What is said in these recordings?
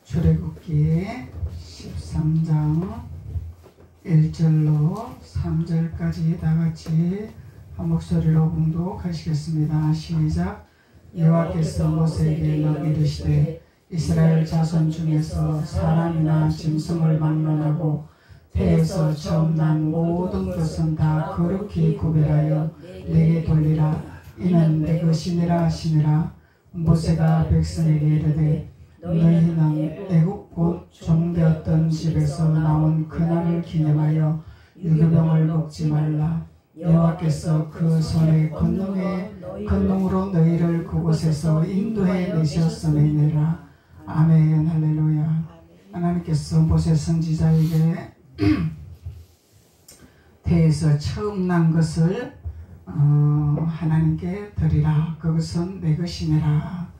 출애굽기 13장 1절로 3절까지 다같이 한 목소리로 봉독하시겠습니다. 시작. 여호와께서 모세에게 너희 이르시되 이스라엘 자손 중에서 사람이나 짐승을 막론하고 태에서 처음 난 모든 것은 다 거룩히 구별하여 내게 돌리라. 이는 내 것이니라 하시니라. 모세가 백성에게 이르되 너희는 애국 곧 종되었던 집에서 나온 그날을 기념하여 유교병을 먹지 말라. 여호와께서 그 손의 권능으로 너희를 그곳에서 인도해 내셨음이니라. 아멘. 할렐루야. 하나님께서 모세 선지자에게 태에서 처음 난 것을 하나님께 드리라. 그것은 내 것이니라.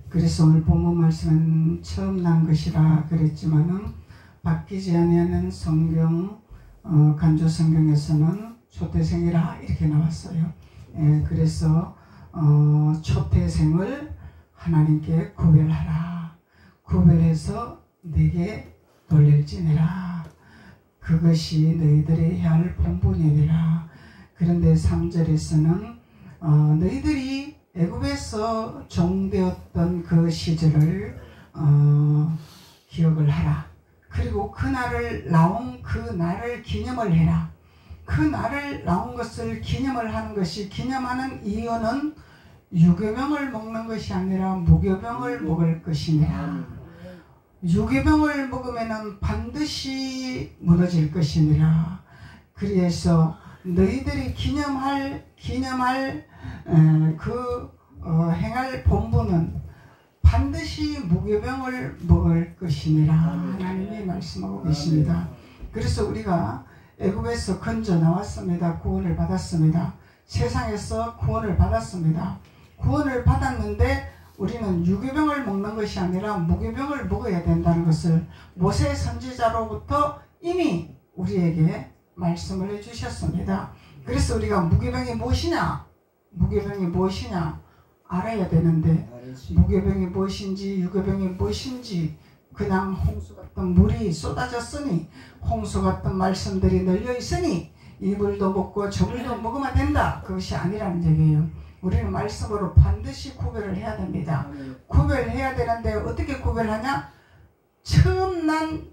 그래서 오늘 본문 말씀은 처음 난 것이라 그랬지만은 바뀌지 아니하는 성경 간주 성경에서는 초태생이라 이렇게 나왔어요. 그래서 초태생을 하나님께 구별하라. 구별해서 내게 돌릴지니라. 그것이 너희들이 해야 할 본분이니라. 그런데 3절에서는 너희들이 애굽에서 종되었던 그 시절을 기억을 하라. 그리고 그 날을 나온 그 날을 기념을 해라. 그 날을 나온 것을 기념을 하는 것이, 기념하는 이유는 유교병을 먹는 것이 아니라 무교병을 먹을 것이니라. 유교병을 먹으면 반드시 무너질 것이니라. 그래서 너희들이 행할 본분은 반드시 무교병을 먹을 것이니라. 하나님이 말씀하고 계십니다. 그래서 우리가 애굽에서 건져 나왔습니다. 구원을 받았습니다. 세상에서 구원을 받았습니다. 구원을 받았는데 우리는 유교병을 먹는 것이 아니라 무교병을 먹어야 된다는 것을 모세 선지자로부터 이미 우리에게 말씀을 해주셨습니다. 그래서 우리가 무교병이 무엇이냐? 무교병이 무엇이냐? 알아야 되는데 무교병이 무엇인지 유교병이 무엇인지 그냥 홍수 같은 물이 쏟아졌으니, 홍수 같은 말씀들이 널려 있으니 이 물도 먹고 저 물도 먹으면 된다. 그것이 아니라는 얘기예요. 우리는 말씀으로 반드시 구별을 해야 됩니다. 구별해야 되는데 어떻게 구별하냐? 처음 난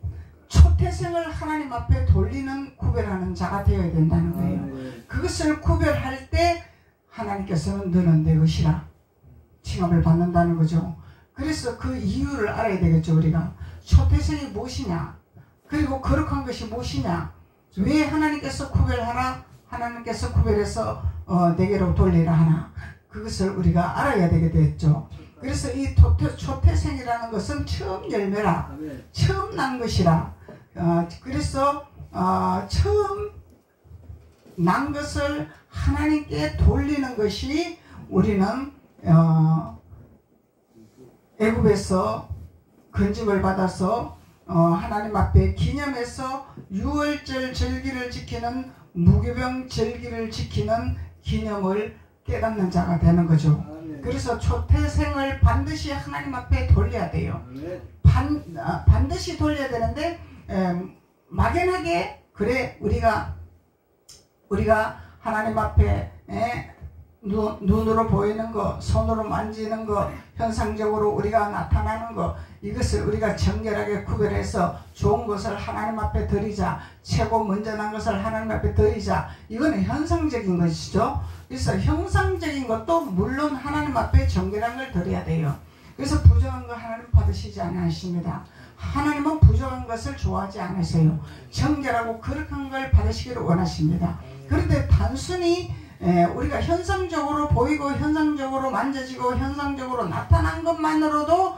초태생을 하나님 앞에 돌리는 구별하는 자가 되어야 된다는 거예요. 그것을 구별할 때 하나님께서는 너는 내 것이라 칭함을 받는다는 거죠. 그래서 그 이유를 알아야 되겠죠. 우리가 초태생이 무엇이냐, 그리고 거룩한 것이 무엇이냐, 왜 하나님께서 구별하나, 하나님께서 구별해서 내게로 돌리라 하나, 그것을 우리가 알아야 되게 됐죠. 그래서 이 초태생이라는 것은 처음 열매라, 처음 난 것이라. 그래서 처음 난 것을 하나님께 돌리는 것이 우리는 애굽에서 건짐을 받아서 하나님 앞에 기념해서 유월절 절기를 지키는, 무교병 절기를 지키는 기념을 깨닫는 자가 되는 거죠. 그래서 초태생을 반드시 하나님 앞에 돌려야 돼요. 반드시 돌려야 되는데 막연하게 그래 우리가 하나님 앞에 눈으로 보이는 거, 손으로 만지는 거, 현상적으로 우리가 나타나는 거, 이것을 우리가 정결하게 구별해서 좋은 것을 하나님 앞에 드리자, 최고 먼저 난 것을 하나님 앞에 드리자, 이거는 현상적인 것이죠. 그래서 형상적인 것도 물론 하나님 앞에 정결한 걸 드려야 돼요. 그래서 부정한 거 하나님 받으시지 않으십니다. 하나님은 부정한 것을 좋아하지 않으세요. 정결하고 거룩한 걸 받으시기를 원하십니다. 그런데 단순히 우리가 현상적으로 보이고 현상적으로 만져지고 현상적으로 나타난 것만으로도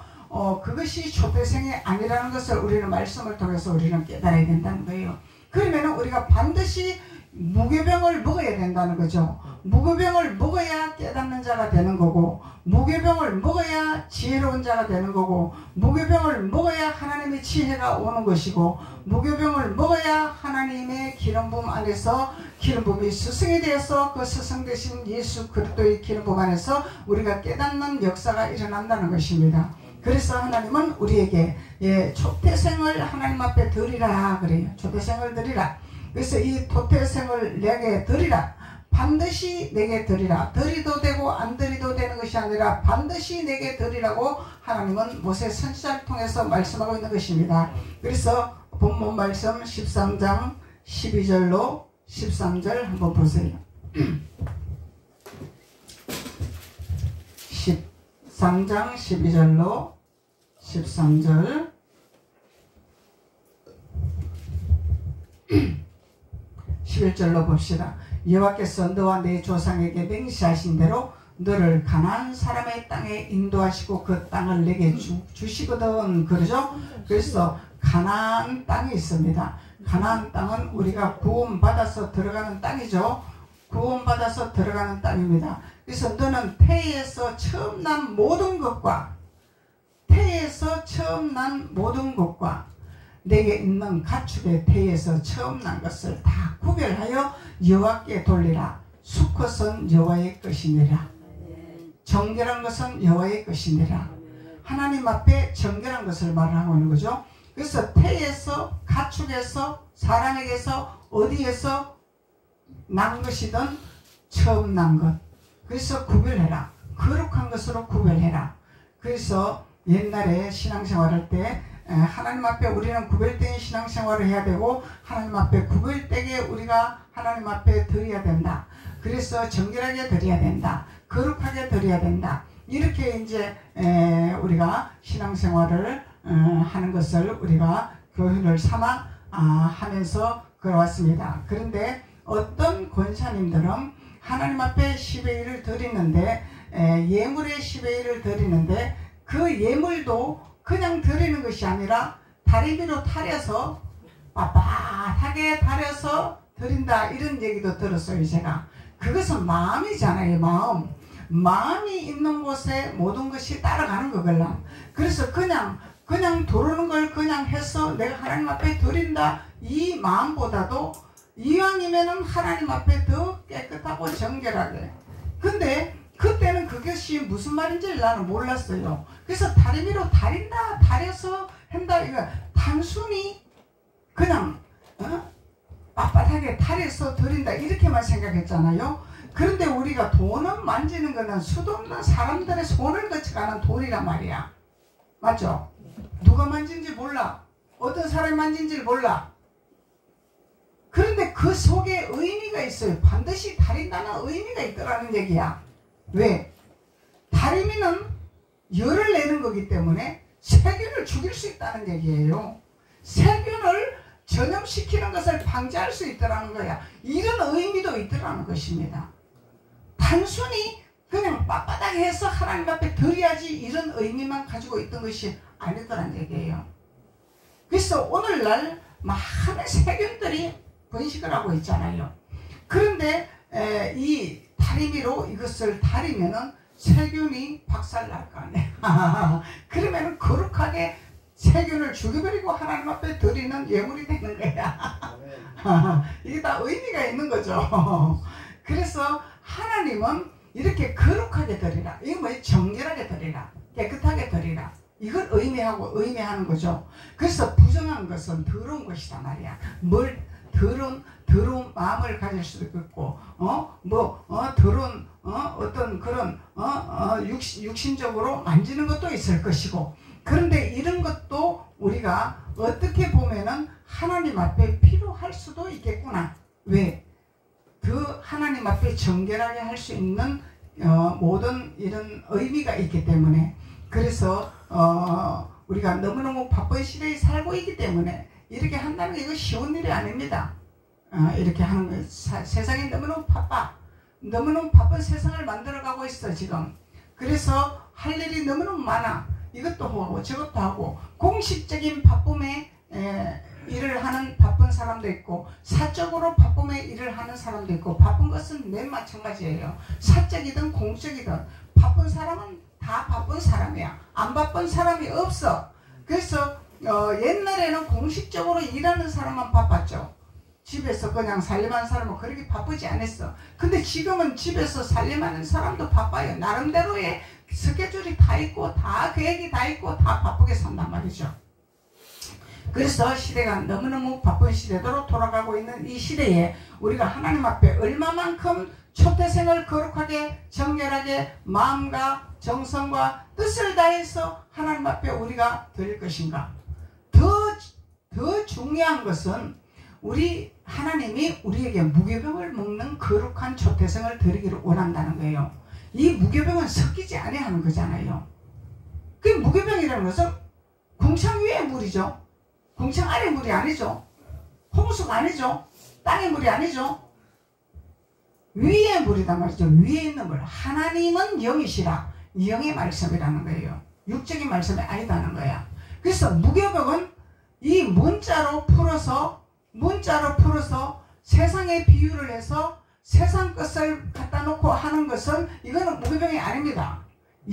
그것이 초태생이 아니라는 것을 우리는 말씀을 통해서 우리는 깨달아야 된다는 거예요. 그러면 우리가 반드시 무교병을 먹어야 된다는 거죠. 무교병을 먹어야 깨닫는 자가 되는 거고, 무교병을 먹어야 지혜로운 자가 되는 거고, 무교병을 먹어야 하나님의 지혜가 오는 것이고, 무교병을 먹어야 하나님의 기름부음 안에서 기름부음이 스승이 되어서 그 스승 되신 예수 그리스도의 기름부음 안에서 우리가 깨닫는 역사가 일어난다는 것입니다. 그래서 하나님은 우리에게 초태생을 하나님 앞에 드리라 그래요. 초태생을 드리라. 그래서 이 초태생을 내게 드리라. 반드시 내게 드리라. 드리도 되고 안 드리도 되는 것이 아니라 반드시 내게 드리라고 하나님은 모세 선지자를 통해서 말씀하고 있는 것입니다. 그래서 본문 말씀 13장 12절로 13절 한번 보세요. 13장 12절로 13절 11절로 봅시다. 여호와께서 너와 내 조상에게 맹세하신 대로 너를 가나안 사람의 땅에 인도하시고 그 땅을 내게 주시거든. 그러죠? 그래서 가나안 땅이 있습니다. 가나안 땅은 우리가 구원받아서 들어가는 땅이죠. 구원받아서 들어가는 땅입니다. 그래서 너는 태에서 처음 난 모든 것과 내게 있는 가축의 태에서 처음 난 것을 다 구별하여 여호와께 돌리라. 수컷은 여호와의 것이니라. 정결한 것은 여호와의 것이니라. 하나님 앞에 정결한 것을 말하고 있는 거죠. 그래서 태에서, 가축에서, 사람에게서, 어디에서 난 것이든 처음 난 것. 그래서 구별해라. 거룩한 것으로 구별해라. 그래서 옛날에 신앙생활할 때 하나님 앞에 우리는 구별된 신앙생활을 해야 되고 하나님 앞에 구별되게 우리가 하나님 앞에 드려야 된다. 그래서 정결하게 드려야 된다. 거룩하게 드려야 된다. 이렇게 이제 우리가 신앙생활을 하는 것을 우리가 교훈을 삼아 하면서 걸어왔습니다. 그런데 어떤 권사님들은 하나님 앞에 10의 1을 드리는데 예물의 10의 1을 드리는데 그 예물도 그냥 드리는 것이 아니라 다리 위로 타려서 빳빳하게 타려서 드린다 이런 얘기도 들었어요. 제가 그것은 마음이잖아요. 마음이 있는 곳에 모든 것이 따라가는 거걸라. 그래서 그냥 도르는 걸 그냥 해서 내가 하나님 앞에 드린다 이 마음보다도 이왕이면은 하나님 앞에 더 깨끗하고 정결하게. 근데 그때는 그것이 무슨 말인지 나는 몰랐어요. 그래서 다리 위로 다린다, 다려서 한다, 이거 단순히 그냥 빳빳하게 다려서 드린다 이렇게만 생각했잖아요. 그런데 우리가 돈은 만지는 거는 수도 없는 사람들의 손을 거쳐가는 돈이란 말이야. 맞죠? 누가 만진지 몰라. 어떤 사람이 만진지를 몰라. 그런데 그 속에 의미가 있어요. 반드시 다린다는 의미가 있더라는 얘기야. 왜? 다리미는 열을 내는 거기 때문에 세균을 죽일 수 있다는 얘기예요. 세균을 전염시키는 것을 방지할 수 있더라는 거야. 이런 의미도 있더라는 것입니다. 단순히 그냥 빳빳하게 해서 하나님 앞에 드려야지 이런 의미만 가지고 있던 것이 아니더라는 얘기예요. 그래서 오늘날 많은 세균들이 번식을 하고 있잖아요. 그런데 이 다리미로 이것을 다리면은 세균이 박살날 거 아니야. 그러면은 거룩하게 세균을 죽여버리고 하나님 앞에 드리는 예물이 되는 거야. 이게 다 의미가 있는 거죠. 그래서 하나님은 이렇게 거룩하게 드리라. 이거 뭐예요? 정결하게 드리라. 깨끗하게 드리라. 이걸 의미하는 거죠. 그래서 부정한 것은 더러운 것이다 말이야. 더러운 마음을 가질 수도 있고, 더러운, 어떤 그런, 육신적으로 만지는 것도 있을 것이고, 그런데 이런 것도 우리가 어떻게 보면은 하나님 앞에 필요할 수도 있겠구나. 왜? 그 하나님 앞에 정결하게 할 수 있는, 모든 이런 의미가 있기 때문에, 그래서, 우리가 너무너무 바쁜 시대에 살고 있기 때문에, 이렇게 한다는 게 이거 쉬운 일이 아닙니다. 이렇게 하는 거 세상이 너무너무 너무너무 바쁜 세상을 만들어가고 있어 지금. 그래서 할 일이 너무너무 많아. 이것도 하고 저것도 하고 공식적인 바쁨에 일을 하는 바쁜 사람도 있고 사적으로 바쁨에 일을 하는 사람도 있고 바쁜 것은 맨 마찬가지예요. 사적이든 공적이든 바쁜 사람은 다 바쁜 사람이야. 안 바쁜 사람이 없어. 그래서 옛날에는 공식적으로 일하는 사람만 바빴죠. 집에서 그냥 살림하는 사람은 그렇게 바쁘지 않았어. 근데 지금은 집에서 살림하는 사람도 바빠요. 나름대로의 스케줄이 다 있고 다 계획이 다 있고 다 바쁘게 산단 말이죠. 그래서 시대가 너무너무 바쁜 시대로 돌아가고 있는 이 시대에 우리가 하나님 앞에 얼마만큼 초태생을 거룩하게 정결하게 마음과 정성과 뜻을 다해서 하나님 앞에 우리가 드릴 것인가. 더 중요한 것은 우리 하나님이 우리에게 무교병을 먹는 거룩한 초태생을 드리기를 원한다는 거예요. 이 무교병은 섞이지 아니하는 거잖아요. 그 무교병이라는 것은 궁창 위의 물이죠. 궁창 아래 물이 아니죠. 홍수가 아니죠. 땅의 물이 아니죠. 위의 물이단 말이죠. 위에 있는 물. 하나님은 영이시라. 영의 말씀이라는 거예요. 육적인 말씀이 아니다는 거야. 그래서 무교병은 이 문자로 풀어서 세상의 비유를 해서 세상 것을 갖다 놓고 하는 것은 이거는 무교병이 아닙니다.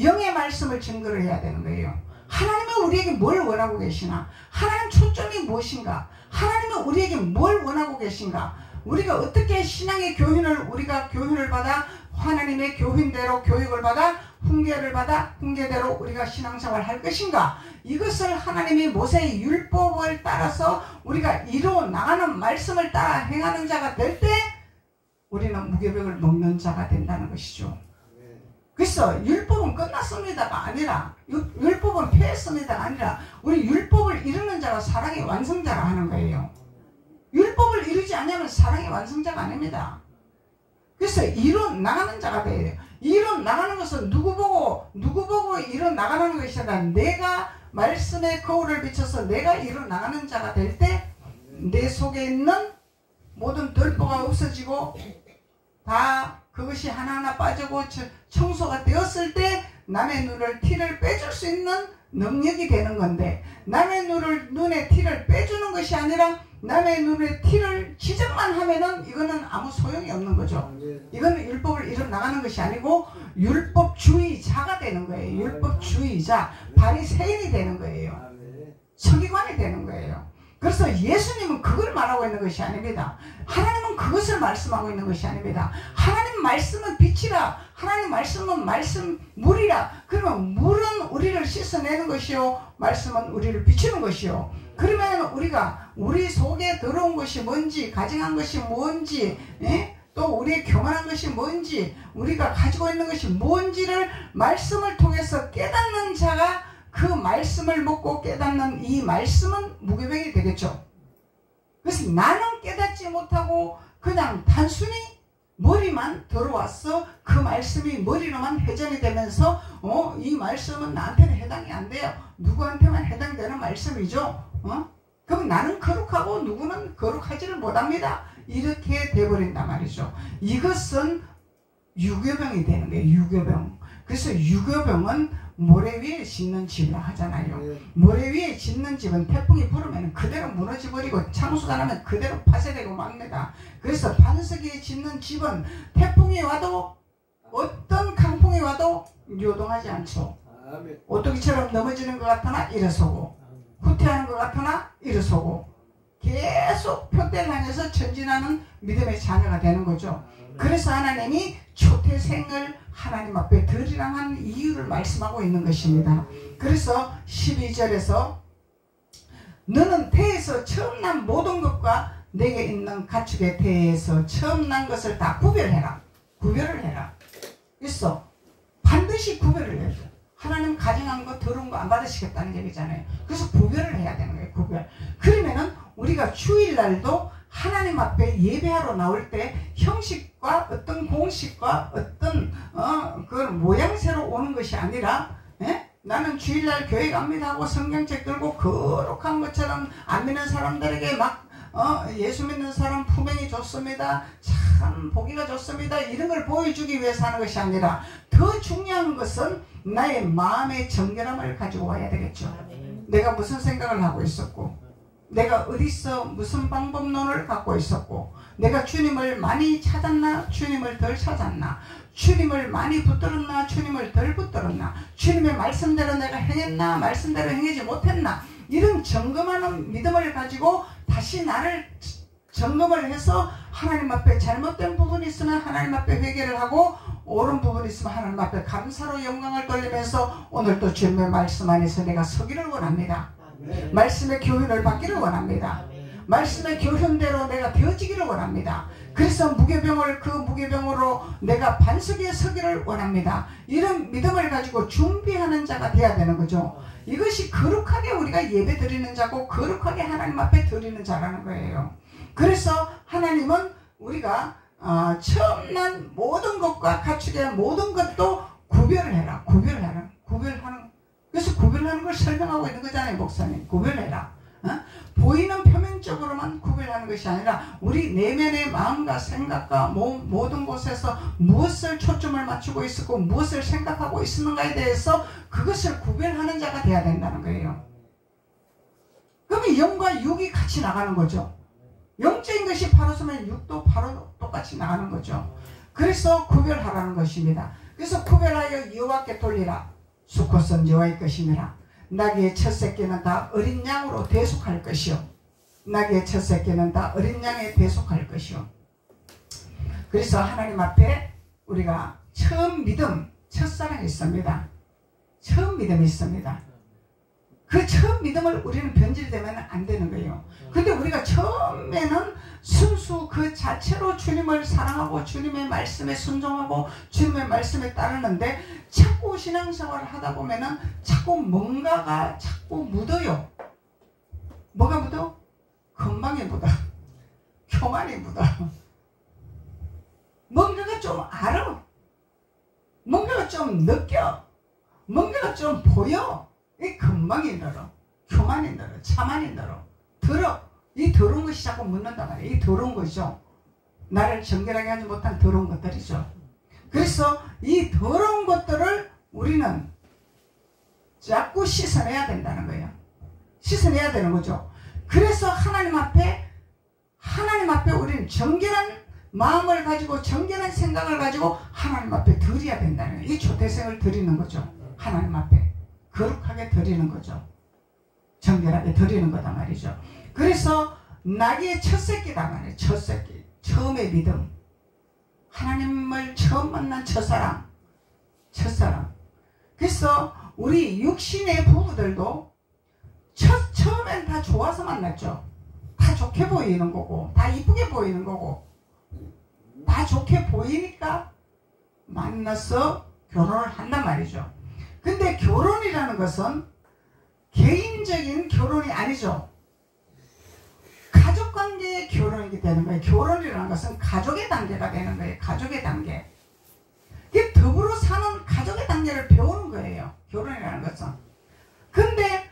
영의 말씀을 증거를 해야 되는 거예요. 하나님은 우리에게 뭘 원하고 계시나? 하나님 초점이 무엇인가? 하나님은 우리에게 뭘 원하고 계신가? 우리가 어떻게 신앙의 우리가 교훈을 받아 하나님의 교훈대로 교육을 받아 훈계를 받아 훈계대로 우리가 신앙생활을 할 것인가? 이것을 하나님이 모세의 율법을 따라서 우리가 이루어 나가는 말씀을 따라 행하는 자가 될 때 우리는 무교병을 먹는 자가 된다는 것이죠. 그래서 율법은 끝났습니다가 아니라 율법은 폐했습니다가 아니라 우리 율법을 이루는 자가 사랑의 완성자라 하는 거예요. 율법을 이루지 않으면 사랑의 완성자가 아닙니다. 그래서 이루 나가는 자가 돼요. 이루 나가는 것은 누구 보고 이루 나가는 것이 아니라 내가 말씀의 거울을 비춰서 내가 이루 나가는 자가 될 때 내 속에 있는 모든 덜보가 없어지고 다 그것이 하나하나 빠지고 청소가 되었을 때 남의 티를 빼줄 수 있는 능력이 되는 건데 남의 눈에 티를 빼주는 것이 아니라 남의 눈에 티를 지적만 하면은 이거는 아무 소용이 없는 거죠. 이거는 율법을 이뤄 나가는 것이 아니고 율법주의자가 되는 거예요. 율법주의자, 바리새인이 되는 거예요. 서기관이 되는 거예요. 그래서 예수님은 그걸 말하고 있는 것이 아닙니다. 하나님은 그것을 말씀하고 있는 것이 아닙니다. 하나님 말씀은 빛이라. 하나님 말씀은 물이라. 그러면 물은 우리를 씻어내는 것이요 말씀은 우리를 비추는 것이요. 그러면 우리 속에 들어온 것이 뭔지, 가증한 것이 뭔지, 또 우리의 교만한 것이 뭔지, 우리가 가지고 있는 것이 뭔지를 말씀을 통해서 깨닫는 자가 그 말씀을 먹고 깨닫는 이 말씀은 무교병이 되겠죠. 그래서 나는 깨닫지 못하고 그냥 단순히 머리만 들어왔어. 그 말씀이 머리로만 회전이 되면서 이 말씀은 나한테는 해당이 안 돼요. 누구한테만 해당되는 말씀이죠. 그럼 나는 거룩하고 누구는 거룩하지를 못합니다. 이렇게 돼버린단 말이죠. 이것은 유교병이 되는 거예요. 유교병. 그래서 유교병은 모래 위에 짓는 집이라 하잖아요. 모래 위에 짓는 집은 태풍이 불으면 그대로 무너져버리고 창수가 나면 그대로 파쇄되고 맙니다. 그래서 반석 위에 짓는 집은 태풍이 와도 어떤 강풍이 와도 요동하지 않죠. 오뚜기처럼 넘어지는 것 같으나 일어서고 후퇴하는 것 같으나 일어서고 계속 표대를 향해서 전진하는 믿음의 자녀가 되는 거죠. 그래서 하나님이 초태생을 하나님 앞에 드리라는 하는 이유를 말씀하고 있는 것입니다. 그래서 12절에서 너는 태에서 처음 난 모든 것과 내게 있는 가축의 태에서 처음 난 것을 다 구별해라. 구별을 해라. 그래서 반드시 구별을 해야 돼. 하나님 가증한 거 더러운 거 안 받으시겠다는 얘기잖아요. 그래서 구별을 해야 되는 거예요. 구별. 그러면은 우리가 주일날도 하나님 앞에 예배하러 나올 때 형식과 어떤 공식과 어떤 그걸 모양새로 오는 것이 아니라 나는 주일날 교회 갑니다 하고 성경책 들고 거룩한 것처럼 안 믿는 사람들에게 막 예수 믿는 사람 품행이 좋습니다. 참 보기가 좋습니다. 이런 걸 보여주기 위해서 하는 것이 아니라 더 중요한 것은 나의 마음의 정결함을 가지고 와야 되겠죠. 내가 무슨 생각을 하고 있었고 내가 어디서 무슨 방법론을 갖고 있었고 내가 주님을 많이 찾았나 주님을 덜 찾았나 주님을 많이 붙들었나 주님을 덜 붙들었나 주님의 말씀대로 내가 행했나 말씀대로 행하지 못했나 이런 점검하는 믿음을 가지고 다시 나를 점검을 해서 하나님 앞에 잘못된 부분이 있으면 하나님 앞에 회개를 하고 옳은 부분이 있으면 하나님 앞에 감사로 영광을 돌리면서 오늘도 주님의 말씀 안에서 내가 서기를 원합니다. 말씀의 교훈을 받기를 원합니다. 말씀의 교훈대로 내가 되어지기를 원합니다. 그래서 무교병을 그 무교병으로 내가 반석에 서기를 원합니다. 이런 믿음을 가지고 준비하는 자가 돼야 되는 거죠. 이것이 거룩하게 우리가 예배 드리는 자고 거룩하게 하나님 앞에 드리는 자라는 거예요. 그래서 하나님은 우리가 처음 난 모든 것과 가축의 모든 것도 구별을 해라. 구별하는. 그래서 구별하는 걸 설명하고 있는 거잖아요, 목사님. 구별해라. 보이는 표면적으로만 구별하는 것이 아니라 우리 내면의 마음과 생각과 모든 곳에서 무엇을 초점을 맞추고 있었고 무엇을 생각하고 있었는가에 대해서 그것을 구별하는 자가 돼야 된다는 거예요. 그러면 영과 육이 같이 나가는 거죠. 영적인 것이 바로 서면 육도 바로 똑같이 나가는 거죠. 그래서 구별하라는 것입니다. 그래서 구별하여 여호와께 돌리라. 수컷은 여호와의 것이니라. 나귀의 첫 새끼는 다 어린 양으로 대속할 것이요. 나귀의 첫 새끼는 다 어린 양에 대속할 것이요. 그래서 하나님 앞에 우리가 처음 믿음, 첫사랑이 있습니다. 처음 믿음이 있습니다. 그 처음 믿음을 우리는 변질되면 안 되는 거예요. 근데 우리가 처음에는 순수 그 자체로 주님을 사랑하고 주님의 말씀에 순종하고 주님의 말씀에 따르는데 자꾸 신앙생활을 하다 보면은 자꾸 뭔가가 자꾸 묻어요. 뭐가 묻어? 건방이 묻어. 교만이 묻어. 뭔가가 좀 알아. 뭔가가 좀 느껴. 뭔가가 좀 보여. 이 건방이 늘어. 교만이 늘어. 자만이 늘어. 더러. 이 더러운 것이 자꾸 묻는단 말이에요. 이 더러운 것이죠. 나를 정결하게 하지 못한 더러운 것들이죠. 그래서 이 더러운 것들을 우리는 자꾸 씻어내야 된다는 거예요. 씻어내야 되는 거죠. 그래서 하나님 앞에 우리는 정결한 마음을 가지고 정결한 생각을 가지고 하나님 앞에 드려야 된다는 거예요. 이 초대생을 드리는 거죠. 하나님 앞에 거룩하게 드리는 거죠. 정결하게 드리는 거다 말이죠. 그래서 나귀의 첫 새끼다 말이에요. 첫 새끼. 처음의 믿음. 하나님을 처음 만난 첫사랑. 그래서 우리 육신의 부부들도 처음엔 다 좋아서 만났죠. 다 좋게 보이는 거고 다 이쁘게 보이는 거고 다 좋게 보이니까 만나서 결혼을 한단 말이죠. 근데 결혼이라는 것은 개인적인 결혼이 아니죠. 가족관계의 결혼이기 되는 거예요. 결혼이라는 것은 가족의 단계가 되는 거예요. 가족의 단계. 이게 더불어 사는 가족의 단계를 배우는 거예요. 결혼이라는 것은. 근데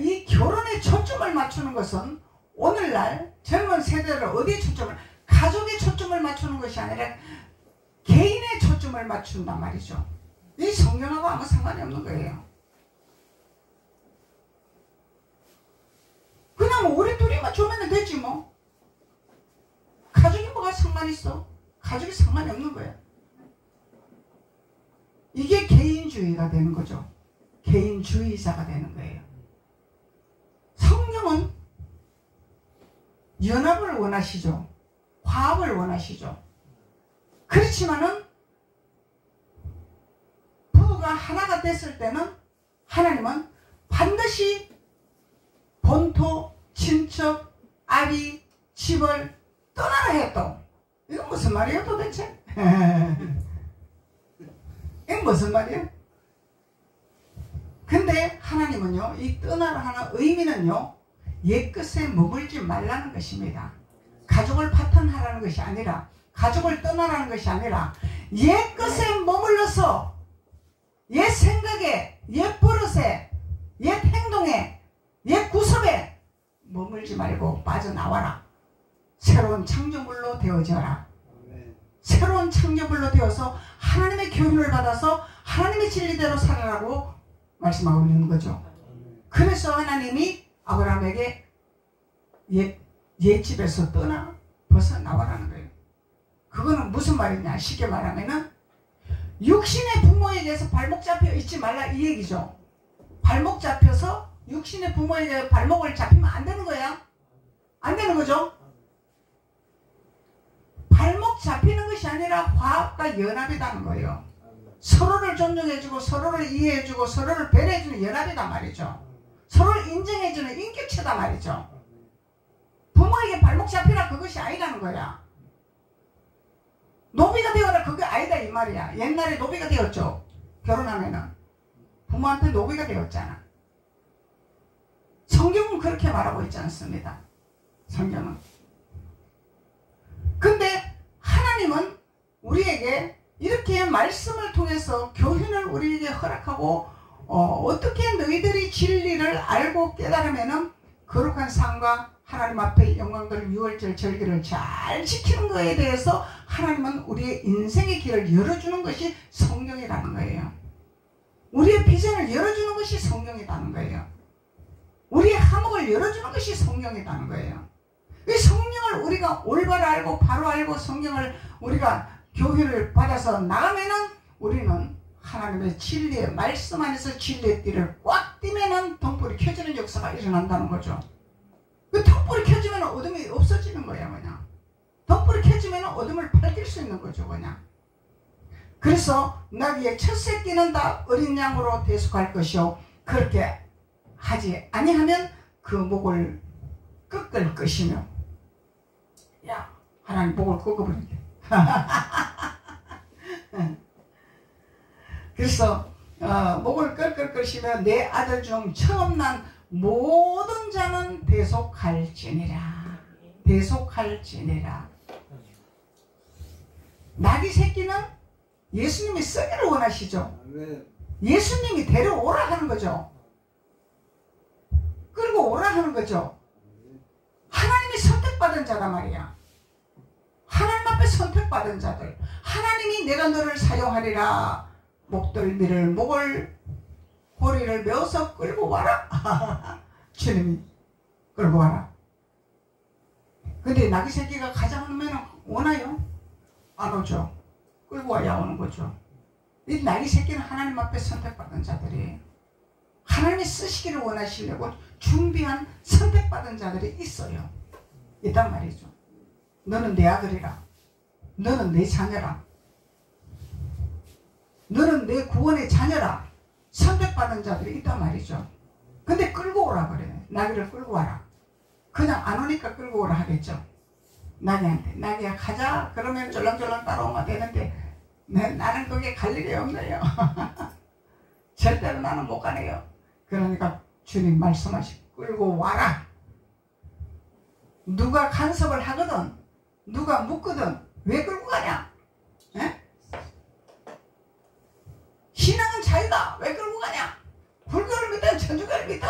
이 결혼에 초점을 맞추는 것은 오늘날 젊은 세대를 어디에 초점을, 가족에 초점을 맞추는 것이 아니라 개인의 초점을 맞춘단 말이죠. 이 성경하고 아무 상관이 없는 거예요. 그냥 우리 둘이만 주면 되지 뭐. 가족이 뭐가 상관이 있어? 가족이 상관이 없는 거예요. 이게 개인주의가 되는 거죠. 개인주의자가 되는 거예요. 성령은 연합을 원하시죠. 화합을 원하시죠. 그렇지만은 부부가 하나가 됐을 때는 하나님은 반드시 본토, 친척, 아비, 집을 떠나라 했다. 이건 무슨 말이에요 도대체? 이건 무슨 말이에요? 근데 하나님은요, 이 떠나라 하는 의미는요, 옛것에 머물지 말라는 것입니다. 가족을 파탄하라는 것이 아니라, 가족을 떠나라는 것이 아니라, 옛것에 머물러서 옛 생각에, 옛 버릇에, 옛 행동에, 옛 구섭에 머물지 말고 빠져나와라. 새로운 창조물로 되어져라. 새로운 창조물로 되어서 하나님의 교훈을 받아서 하나님의 진리대로 살아라고 말씀하고 있는 거죠. 그래서 하나님이 아브라함에게 옛 집에서 떠나 벗어나와라는 거예요. 그거는 무슨 말이냐, 쉽게 말하면은 육신의 부모에게서 발목 잡혀 있지 말라 이 얘기죠. 발목 잡혀서 육신의 부모에게 발목을 잡히면 안 되는 거야. 안 되는 거죠. 발목 잡히는 것이 것이 아니라 화합과 연합이라는 거예요. 서로를 존중해주고 서로를 이해해주고 서로를 배려해주는 연합이란 말이죠. 서로를 인정해주는 인격체다 말이죠. 부모에게 발목 잡히라 그것이 아니라는 거야. 노비가 되어라 그게 아니다 이 말이야. 옛날에 노비가 되었죠. 결혼하면은 부모한테 노비가 되었잖아. 성경은 그렇게 말하고 있지 않습니다. 성경은. 근데 하나님은 우리에게 이렇게 말씀을 통해서 교훈을 우리에게 허락하고 어떻게 너희들이 진리를 알고 깨달으면은 거룩한 삶과 하나님 앞에 영광들 유월절 절기를 잘 지키는 것에 대해서 하나님은 우리의 인생의 길을 열어주는 것이 성경이라는 거예요. 우리의 비전을 열어주는 것이 성경이라는 거예요. 우리의 화목을 열어주는 것이 성경이라는 거예요. 이 성경을 우리가 올바로 알고 바로 알고 성경을 우리가 교훈을 받아서 나가면은 우리는 하나님의 진리의 말씀 안에서 진리의 띠를 꽉 띠면은 등불이 켜지는 역사가 일어난다는 거죠. 그 등불이 켜지면 어둠이 없어지는 거야 그냥. 등불이 켜지면 어둠을 밝힐 수 있는 거죠 그냥. 그래서 나귀의 첫 새끼는 다 어린 양으로 대속할 것이요 그렇게 하지 아니하면 그 목을 꺾을 것이며. 야 하나님 목을 꺾어버리게. 그래서 목을 꺾을 것이며 내 아들 중 처음 난 모든 자는 대속할지니라. 대속할지니라. 나귀 새끼는 예수님이 쓰기를 원하시죠. 예수님이 데려오라 하는 거죠. 끌고 오라 하는 거죠. 하나님이 선택받은 자란 말이야. 하나님 앞에 선택받은 자들. 하나님이 내가 너를 사용하리라. 목덜미를 목을 고리를 메어서 끌고 와라. 주님이 끌고 와라. 근데 나귀 새끼가 가장하면 오나요? 안 오죠. 끌고 와야 오는 거죠. 이 나귀 새끼는 하나님 앞에 선택받은 자들이에요. 하나님이 쓰시기를 원하시려고 준비한 선택받은 자들이 있어요. 있단 말이죠. 너는 내 아들이라. 너는 내 자녀라. 너는 내 구원의 자녀라. 선택받은 자들이 있단 말이죠. 근데 끌고 오라 그래. 나귀를 끌고 와라. 그냥 안 오니까 끌고 오라 하겠죠. 나귀한테. 나귀야 가자. 그러면 절렁절렁 따라오면 되는데 나는 거기에 갈 일이 없네요. 절대로 나는 못 가네요. 그러니까 주님 말씀하시고 끌고 와라. 누가 간섭을 하거든 누가 묻거든 왜 끌고 가냐? 에? 신앙은 자유다. 왜 끌고 가냐? 불교를 믿든 천주교를 믿든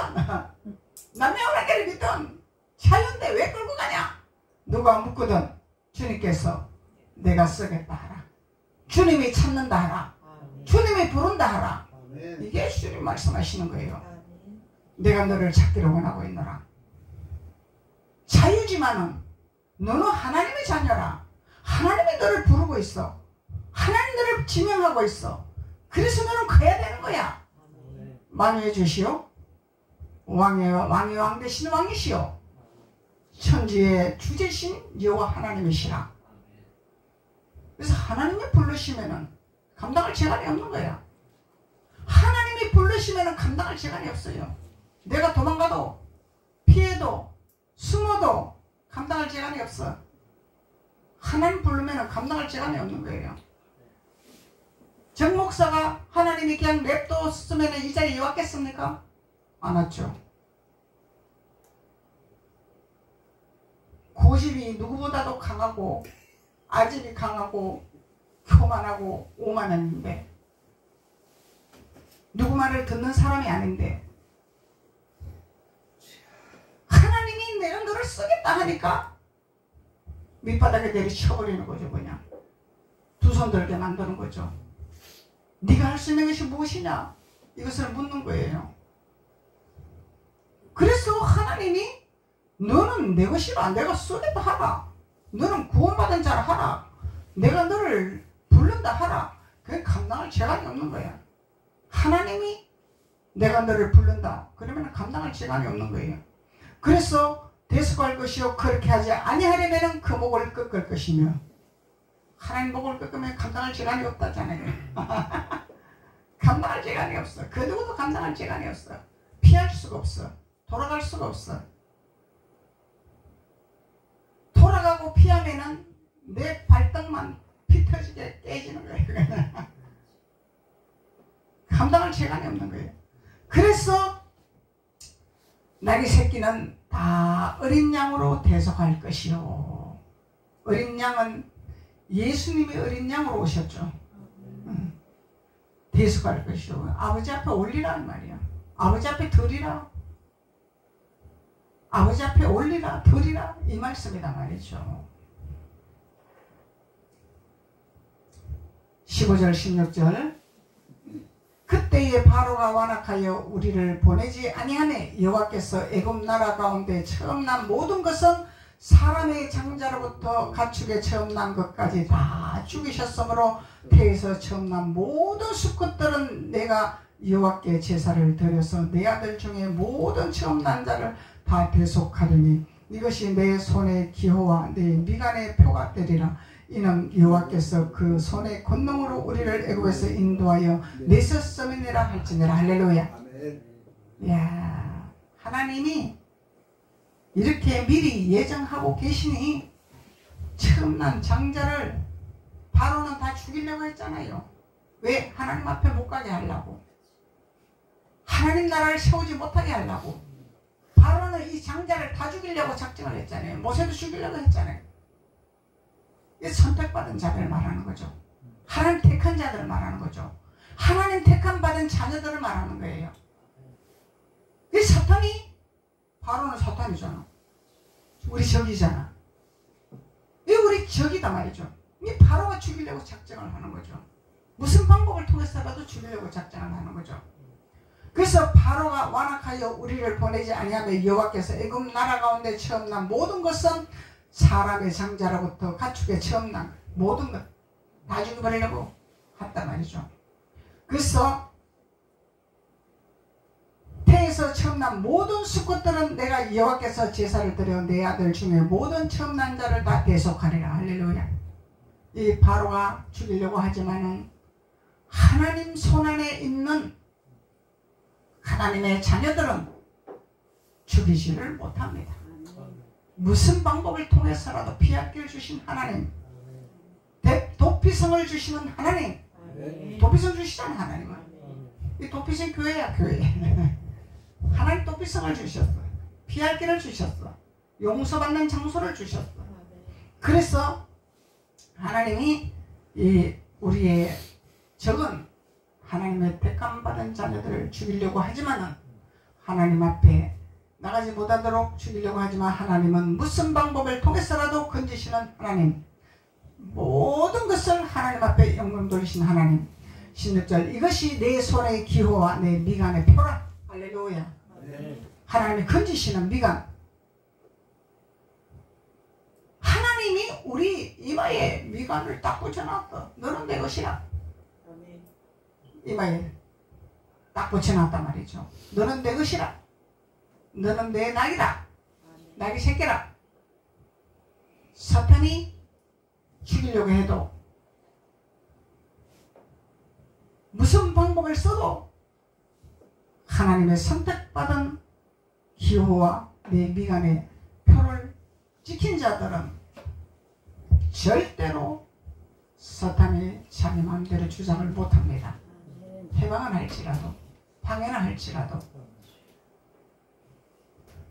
남녀오락교를 믿든 자유인데 왜 끌고 가냐? 누가 묻거든 주님께서 내가 쓰겠다 하라. 주님이 찾는다 하라. 주님이 부른다 하라. 이게 주님 말씀하시는 거예요. 내가 너를 찾기를 원하고 있노라. 자유지만은 너는 하나님의 자녀라. 하나님이 너를 부르고 있어. 하나님 너를 지명하고 있어. 그래서 너는 가야 되는 거야. 만유해 주시오. 왕의 왕 되신 왕이시오. 천지의 주제신 여호와 하나님이시라. 그래서 하나님이 부르시면은 감당할 재간이 없는 거야. 하나님이 부르시면은 감당할 재간이 없어요. 내가 도망가도 피해도 숨어도 감당할 재간이 없어. 하나님 부르면은 감당할 재간이 없는 거예요. 정 목사가 하나님이 그냥 냅뒀으면 이 자리에 왔겠습니까? 안 왔죠. 고집이 누구보다도 강하고 아집이 강하고 교만하고 오만한데 누구 말을 듣는 사람이 아닌데 하나님이 내가 너를 쓰겠다 하니까 밑바닥에 내리쳐버리는 거죠. 그냥 두 손 들게 만드는 거죠. 네가 할 수 있는 것이 무엇이냐? 이것을 묻는 거예요. 그래서 하나님이 너는 내 것이라. 내가 쓰겠다 하라. 너는 구원받은 자라 하라. 내가 너를 부른다 하라. 그게 감당할 재간이 없는 거야. 하나님이 내가 너를 부른다. 그러면 감당할 재간이 없는 거예요. 그래서 대속할 것이요 그렇게 하지 아니하려면 그 목을 꺾을 것이며 하나님 복을 꺾으면 감당할 재간이 없다잖아요. 감당할 재간이 없어. 그 누구도 감당할 재간이 없어. 피할 수가 없어. 돌아갈 수가 없어. 돌아가고 피하면은 내 발등만 피 터지게 깨지는 거예요. 감당할 재간이 없는 거예요. 그래서 나귀 새끼는 다 어린 양으로 대속할 것이요. 어린 양은 예수님이 어린 양으로 오셨죠. 대속할 것이요. 아버지 앞에 올리라는 말이야. 아버지 앞에 드리라. 아버지 앞에 올리라, 드리라, 이 말씀이다 말이죠. 15절 16절 그때에 바로가 완악하여 우리를 보내지 아니하매 여호와께서 애굽 나라 가운데 처음 난 모든 것은 사람의 장자로부터 가축에 처음 난 것까지 다 죽이셨으므로 태에서 처음 난 모든 수컷들은 내가 여호와께 제사를 드려서 내 아들 중에 모든 처음 난 자를 다 대속하리니 이것이 내 손의 기호와 내 미간의 표가 되리라. 이는 여호와께서 그 손의 권능으로 우리를 애굽에서 인도하여 내셨음이니라 할지니라. 할렐루야. 야, 하나님이 이렇게 미리 예정하고 계시니 처음 난 장자를 바로는 다 죽이려고 했잖아요. 왜? 하나님 앞에 못 가게 하려고. 하나님 나라를 세우지 못하게 하려고. 바로는 이 장자를 다 죽이려고 작정을 했잖아요. 모세도 죽이려고 했잖아요. 이 선택받은 자들을 말하는 거죠. 하나님 택한 자들을 말하는 거죠. 하나님 택한 받은 자녀들을 말하는 거예요. 이 사탄이 바로는 사탄이잖아. 우리 적이잖아. 이 우리 적이다 말이죠. 이 바로가 죽이려고 작정을 하는 거죠. 무슨 방법을 통해서라도 죽이려고 작정을 하는 거죠. 그래서 바로가 완악하여 우리를 보내지 아니하며 여호와께서 애굽 나라 가운데 처음 난 모든 것은 사람의 장자로부터 가축에 처음 난 모든 것 다 죽여버리려고 했단 말이죠. 그래서 태에서 처음 난 모든 수컷들은 내가 여호와께서 제사를 드려 내 아들 중에 모든 처음 난 자를 다 대속하리라. 할렐루야. 이 바로가 죽이려고 하지만은 하나님 손안에 있는 하나님의 자녀들은 죽이지를 못합니다. 무슨 방법을 통해서라도 피할 길을 주신 하나님, 도피성을 주시는 하나님, 도피성 주시잖아요. 하나님은 이 도피성 교회야. 교회. 하나님 도피성을 주셨어. 피할 길을 주셨어. 용서받는 장소를 주셨어. 그래서 하나님이 이 우리의 적은 하나님의 택함받은 자녀들을 죽이려고 하지만은 하나님 앞에 나가지 못하도록 죽이려고 하지만 하나님은 무슨 방법을 통해서라도 건지시는 하나님, 모든 것을 하나님 앞에 영광 돌리신 하나님. 16절 이것이 내 손의 기호와 내 미간의 표라. 할렐루야. 하나님이 건지시는 미간. 하나님이 우리 이마에 미간을 딱 붙여놨어. 너는 내 것이라. 이마에 딱 붙여놨단 말이죠. 너는 내 것이라. 너는 내 낙이라. 낙이 새끼라. 사탄이 죽이려고 해도 무슨 방법을 써도 하나님의 선택받은 기호와 내 미간의 표를 지킨 자들은 절대로 사탄이 자기 마음대로 주장을 못합니다. 해방은 할지라도 방해는 할지라도.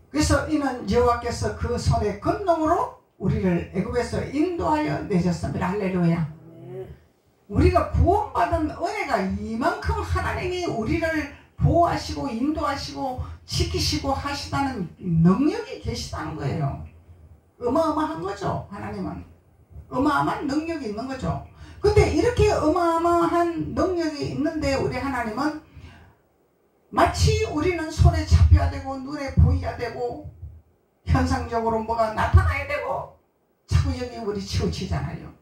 그래서 이는 여호와께서 그 손의 권능으로 우리를 애굽에서 인도하여 내셨습니다. 할렐루야. 우리가 구원받은 은혜가 이만큼 하나님이 우리를 보호하시고 인도하시고 지키시고 하시다는 능력이 계시다는 거예요. 어마어마한 거죠. 하나님은 어마어마한 능력이 있는 거죠. 근데 이렇게 어마어마한 능력이 있는데 우리 하나님은 마치 우리는 손에 잡혀야 되고 눈에 보여야 되고 현상적으로 뭐가 나타나야 되고 자꾸 여기 우리 치우치잖아요.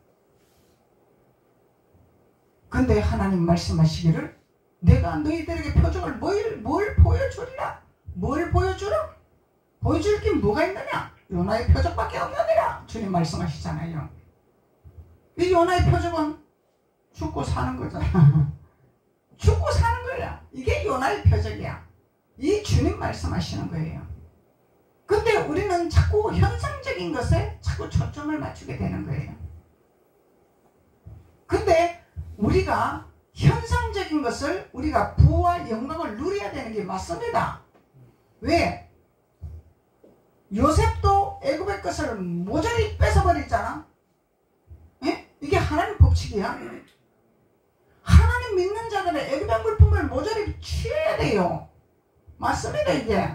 근데 하나님 말씀하시기를 내가 너희들에게 표적을 뭘 보여주리라. 뭘 보여주라? 보여줄 게 뭐가 있느냐? 요나의 표적밖에 없느니라. 주님 말씀하시잖아요. 이 요나의 표적은 죽고 사는 거잖아. 죽고 사는 거야. 이게 요나의 표적이야. 이 주님 말씀하시는 거예요. 근데 우리는 자꾸 현상적인 것에 자꾸 초점을 맞추게 되는 거예요. 근데 우리가 현상적인 것을 우리가 부와 영광을 누려야 되는 게 맞습니다. 왜? 요셉도 애굽의 것을 모조리 뺏어버렸잖아. 예? 이게 하나님 법칙이야. 하나님 믿는 자들은 애굽의 물품을 모조리 취해야 돼요. 맞습니다. 이게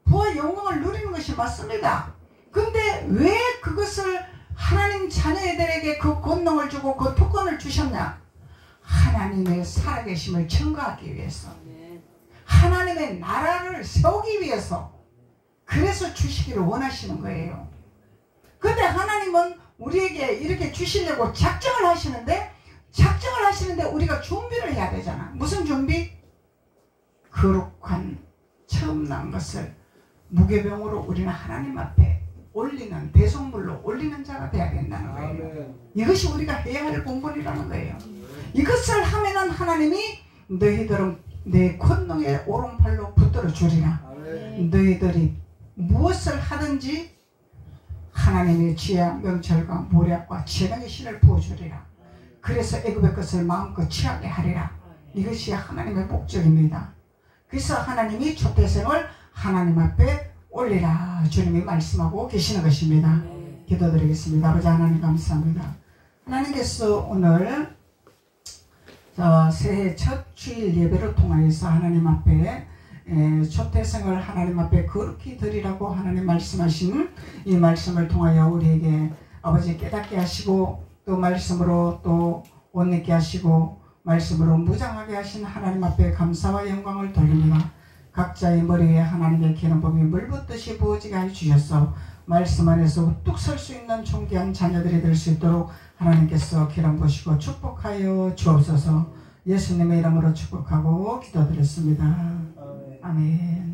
부와 영광을 누리는 것이 맞습니다. 근데 왜 그것을 하나님 자녀들에게 그 권능을 주고 그 특권을 주셨냐? 하나님의 살아계심을 증거하기 위해서, 하나님의 나라를 세우기 위해서, 그래서 주시기를 원하시는 거예요. 근데 하나님은 우리에게 이렇게 주시려고 작정을 하시는데 우리가 준비를 해야 되잖아. 무슨 준비? 거룩한 처음 난 것을 무교병으로 우리는 하나님 앞에 올리는, 대속물로 올리는 자가 되어야 된다는 거예요. 이것이 우리가 해야 할 공부라는 거예요. 이것을 하면은 하나님이 너희들은 내 권능의 오른팔로 붙들어 주리라. 너희들이 무엇을 하든지 하나님의 지혜와 명철과 모략과 재능의 신을 부어주리라. 그래서 애굽의 것을 마음껏 취하게 하리라. 이것이 하나님의 목적입니다. 그래서 하나님이 초태생을 하나님 앞에 올리라 주님이 말씀하고 계시는 것입니다. 기도드리겠습니다. 아버지 하나님 감사합니다. 하나님께서 오늘 새해 첫 주일 예배를 통하여서 하나님 앞에 초태생을 하나님 앞에 거룩히 드리라고 하나님 말씀하신 이 말씀을 통하여 우리에게 아버지 깨닫게 하시고 또 말씀으로 또 옷 입게 하시고 말씀으로 무장하게 하신 하나님 앞에 감사와 영광을 돌립니다. 각자의 머리에 하나님의 기름범이 물붓듯이 부어지게 해주셔서 말씀 안에서 우뚝 설 수 있는 존귀한 자녀들이 될 수 있도록 하나님께서 기름 부으시고 축복하여 주옵소서. 예수님의 이름으로 축복하고 기도드렸습니다. 아멘.